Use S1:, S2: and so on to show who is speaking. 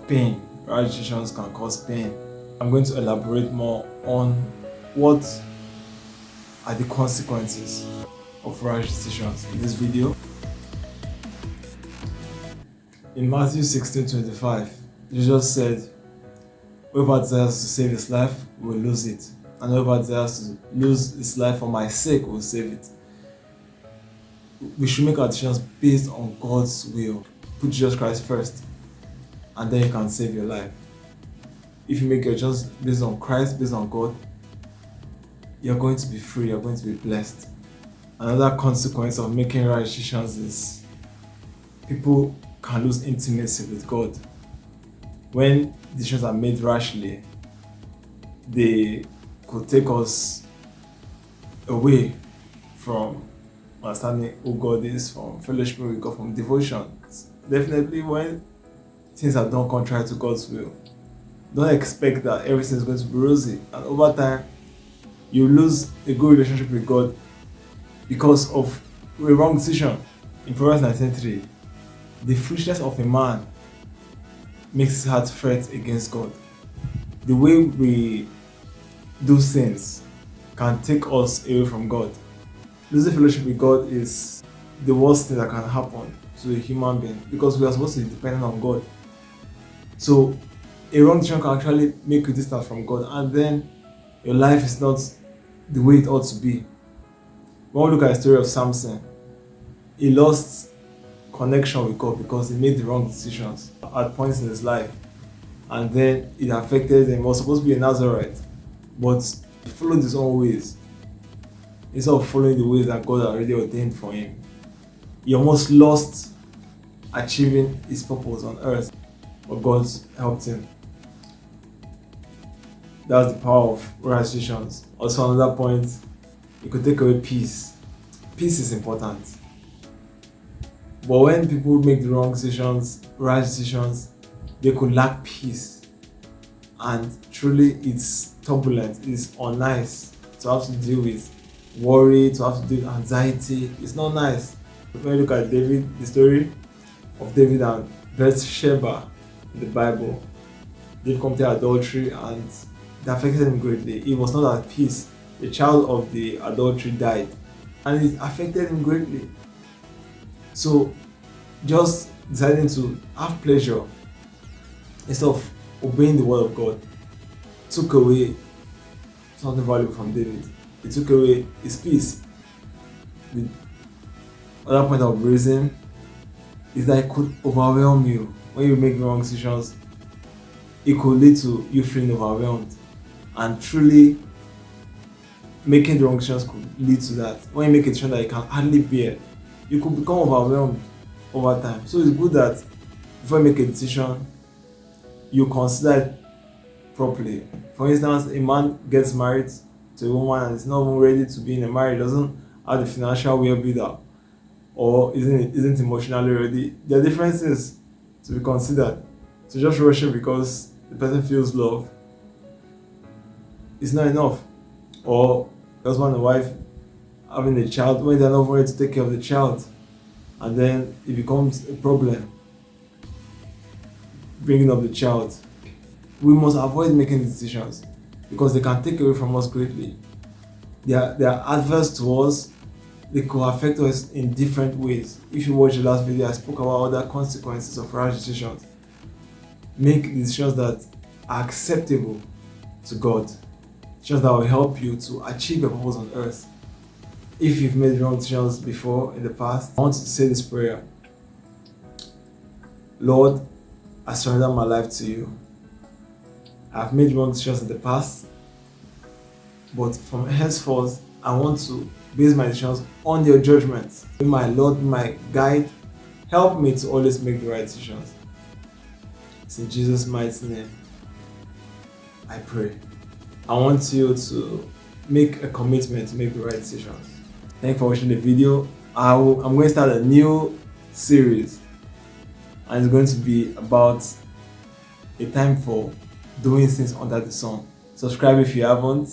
S1: of pain. Rash decisions can cause pain. I'm going to elaborate more on what are the consequences of rash decisions in this video. In Matthew 16:25, Jesus said, "Whoever desires to save his life will lose it, and whoever desires to lose his life for my sake will save it." We should make our decisions based on God's will. Put Jesus Christ first, and then you can save your life. If you make your choice based on Christ, based on God, you're going to be free, you're going to be blessed. Another consequence of making right decisions is people can lose intimacy with God. When decisions are made rashly, they could take us away from understanding who God is, from fellowship with God, from devotion. Definitely when things are done contrary to God's will, don't expect that everything is going to be rosy, and over time you lose a good relationship with God because of a wrong decision. In Proverbs 19:3, the foolishness of a man makes his heart fret against God. The way we do things can take us away from God. Losing fellowship with God is the worst thing that can happen to a human being, because we are supposed to be dependent on God. So a wrong decision can actually make you distant from God, and then your life is not the way it ought to be. When we look at the story of Samson, he lost connection with God because he made the wrong decisions at points in his life, and then it affected him. He was supposed to be a Nazarite, but he followed his own ways instead of following the ways that God had already ordained for him. He almost lost achieving his purpose on earth, but God helped him. That's the power of rash decisions. Also, another point, it could take away peace. Peace is important. But when people make the wrong decisions, rash decisions, they could lack peace. And truly, it's turbulent, it's unnice to have to deal with worry, to have to deal with anxiety. It's not nice. When you look at David, the story of David and Bathsheba in the Bible, they committed adultery and it affected him greatly. He was not at peace. The child of the adultery died, and it affected him greatly. So, just deciding to have pleasure instead of obeying the word of God took away something valuable from David. It took away his peace. The other point of reason is that it could overwhelm you. When you make wrong decisions, it could lead to you feeling overwhelmed. And truly, making the wrong decisions could lead to that. When you make a decision that you can hardly bear, you could become overwhelmed over time. So it's good that before you make a decision, you consider it properly. For instance, a man gets married to a woman and is not even ready to be in a marriage, doesn't have the financial well-being, or isn't emotionally ready. There are different things to be considered. So just rushing because the person feels love is not enough. Or husband and wife having a child when they're not ready to take care of the child, and then it becomes a problem bringing up the child. We must avoid making decisions because they can take away from us greatly. They are adverse to us. They could affect us in different ways. If you watch the last video, I spoke about other consequences of rash decisions. Make decisions that are acceptable to God, decisions that will help you to achieve your purpose on earth. If you've made wrong decisions before in the past, I want you to say this prayer. Lord, I surrender my life to you. I've made wrong decisions in the past, but from henceforth, I want to base my decisions on your judgment. Be my Lord, be my guide. Help me to always make the right decisions. It's in Jesus' mighty name I pray. I want you to make a commitment to make the right decisions. Thank you for watching the video. I'm going to start a new series, and it's going to be about a time for doing things under the sun. Subscribe if you haven't.